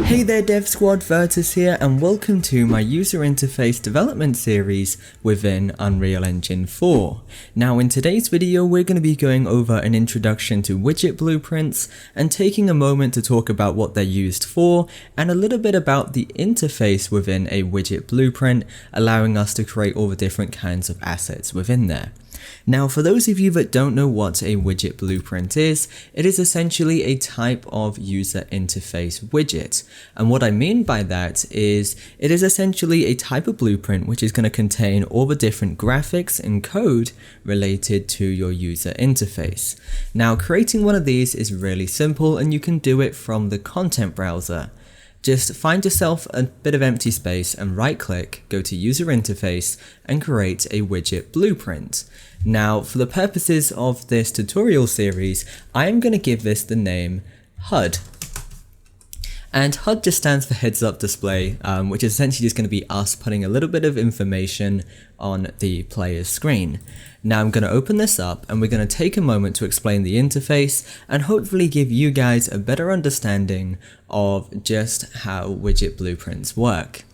Hey there Dev Squad, Virtus here and welcome to my user interface development series within Unreal Engine 4. Now in today's video we're going to be going over an introduction to widget blueprints and taking a moment to talk about what they're used for and a little bit about the interface within a widget blueprint, allowing us to create all the different kinds of assets within there. Now for those of you that don't know what a widget blueprint is, it is essentially a type of user interface widget. And what I mean by that is it is essentially a type of blueprint which is going to contain all the different graphics and code related to your user interface. Now creating one of these is really simple and you can do it from the content browser. Just find yourself a bit of empty space and right click, go to user interface and create a widget blueprint. Now for the purposes of this tutorial series, I am going to give this the name HUD. And HUD just stands for heads up display, which is essentially just going to be us putting a little bit of information on the player's screen. Now I'm going to open this up and we're going to take a moment to explain the interface and hopefully give you guys a better understanding of just how widget blueprints work.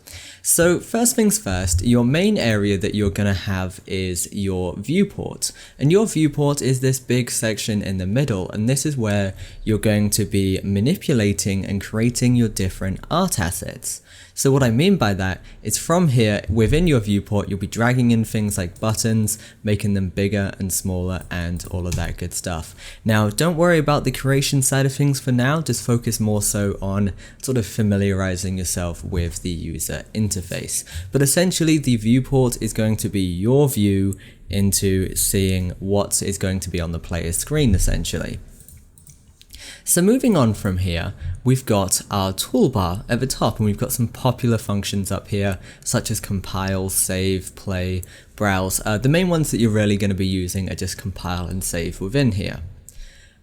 So first things first, your main area that you're going to have is your viewport, and your viewport is this big section in the middle, and this is where you're going to be manipulating and creating your different art assets. So what I mean by that is from here within your viewport you'll be dragging in things like buttons, making them bigger and smaller and all of that good stuff. Now don't worry about the creation side of things for now, just focus more so on sort of familiarizing yourself with the user interface. But essentially the viewport is going to be your view into seeing what is going to be on the player's screen essentially. So moving on from here, we've got our toolbar at the top and we've got some popular functions up here such as compile, save, play, browse. The main ones that you're really going to be using are just compile and save within here.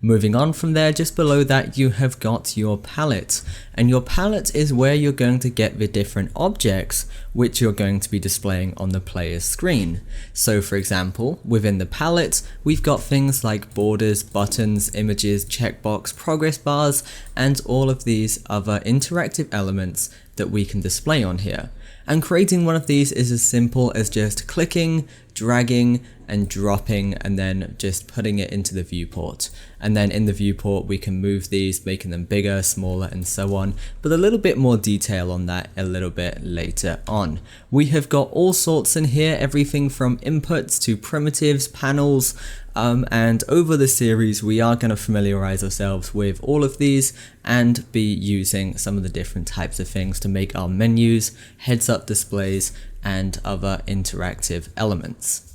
Moving on from there, just below that you have got your palette, and your palette is where you're going to get the different objects which you're going to be displaying on the player's screen. So for example, within the palette we've got things like borders, buttons, images, checkbox, progress bars and all of these other interactive elements that we can display on here. And creating one of these is as simple as just clicking, dragging and dropping and then just putting it into the viewport. And then in the viewport we can move these, making them bigger, smaller and so on, but a little bit more detail on that a little bit later on. We have got all sorts in here, everything from inputs to primitives, panels, and over the series we are going to familiarize ourselves with all of these and be using some of the different types of things to make our menus, heads up displays and other interactive elements.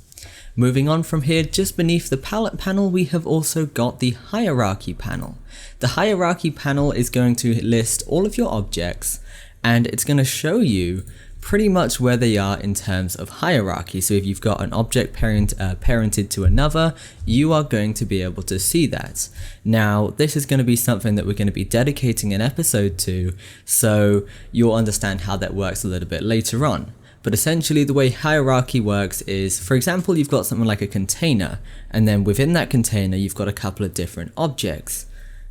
Moving on from here, just beneath the palette panel we have also got the hierarchy panel. The hierarchy panel is going to list all of your objects and it's going to show you pretty much where they are in terms of hierarchy. So if you've got an object parented to another, you are going to be able to see that. Now this is going to be something that we're going to be dedicating an episode to, so you'll understand how that works a little bit later on. But essentially the way hierarchy works is, for example, you've got something like a container, and then within that container you've got a couple of different objects.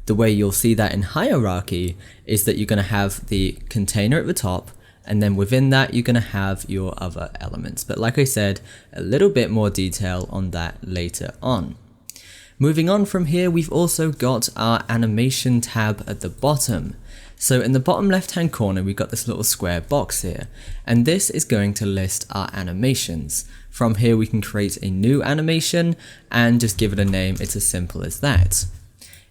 The way you'll see that in hierarchy is that you're going to have the container at the top, and then within that you're going to have your other elements. But like I said, a little bit more detail on that later on. Moving on from here, we've also got our animation tab at the bottom. So in the bottom left hand corner we've got this little square box here, and this is going to list our animations. From here we can create a new animation and just give it a name. It's as simple as that.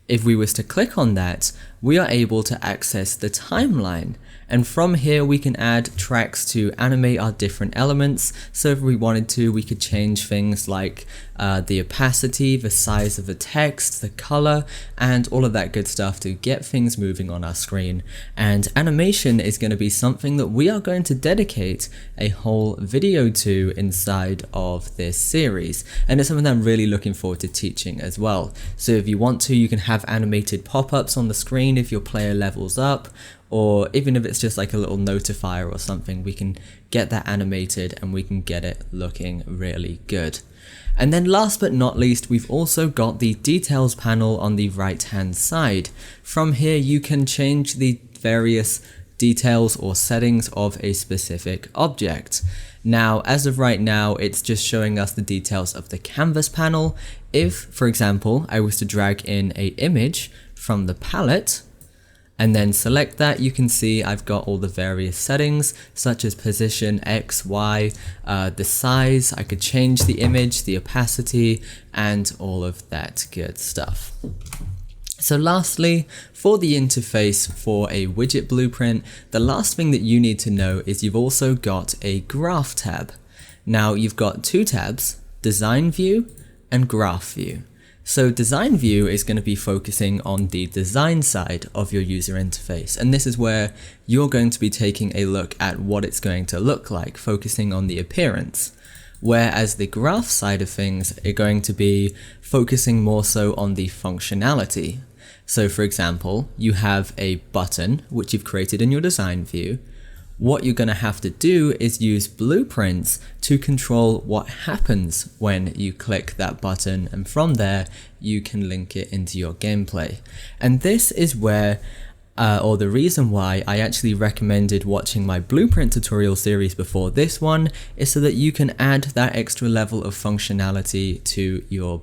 If we was to click on that, we are able to access the timeline, and from here we can add tracks to animate our different elements. So if we wanted to, we could change things like the opacity, the size of the text, the color, and all of that good stuff to get things moving on our screen. And animation is going to be something that we are going to dedicate a whole video to inside of this series, and it's something that I'm really looking forward to teaching as well. So if you want to, you can have animated pop-ups on the screen if your player levels up, or even if it's just like a little notifier or something, we can get that animated and we can get it looking really good. And then last but not least, we've also got the details panel on the right hand side. From here you can change the various details or settings of a specific object. Now, as of right now, it's just showing us the details of the canvas panel. If, for example, I was to drag in an image from the palette, and then select that, you can see I've got all the various settings such as position, X, Y, the size. I could change the image, the opacity, and all of that good stuff. So lastly, for the interface for a widget blueprint, the last thing that you need to know is you've also got a graph tab. Now you've got two tabs, design view and graph view. So design view is going to be focusing on the design side of your user interface, and this is where you're going to be taking a look at what it's going to look like, focusing on the appearance. Whereas the graph side of things are going to be focusing more so on the functionality. So for example, you have a button which you've created in your design view. What you're going to have to do is use blueprints to control what happens when you click that button, and from there you can link it into your gameplay. And this is where or the reason why I actually recommended watching my blueprint tutorial series before this one is so that you can add that extra level of functionality to your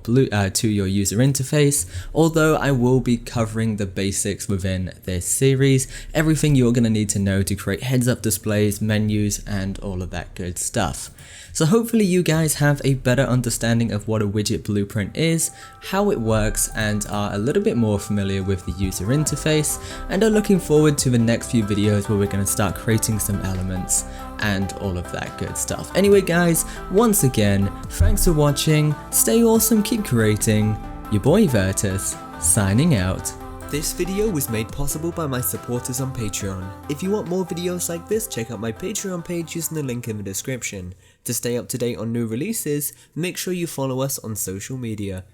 user interface. Although I will be covering the basics within this series, everything you're going to need to know to create heads-up displays, menus, and all of that good stuff. So hopefully you guys have a better understanding of what a widget blueprint is, how it works, and are a little bit more familiar with the user interface, and are looking forward to the next few videos where we're going to start creating some elements and all of that good stuff. Anyway guys, once again, thanks for watching, stay awesome, keep creating, your boy Virtus, signing out. This video was made possible by my supporters on Patreon. If you want more videos like this, check out my Patreon page using the link in the description. To stay up to date on new releases, make sure you follow us on social media.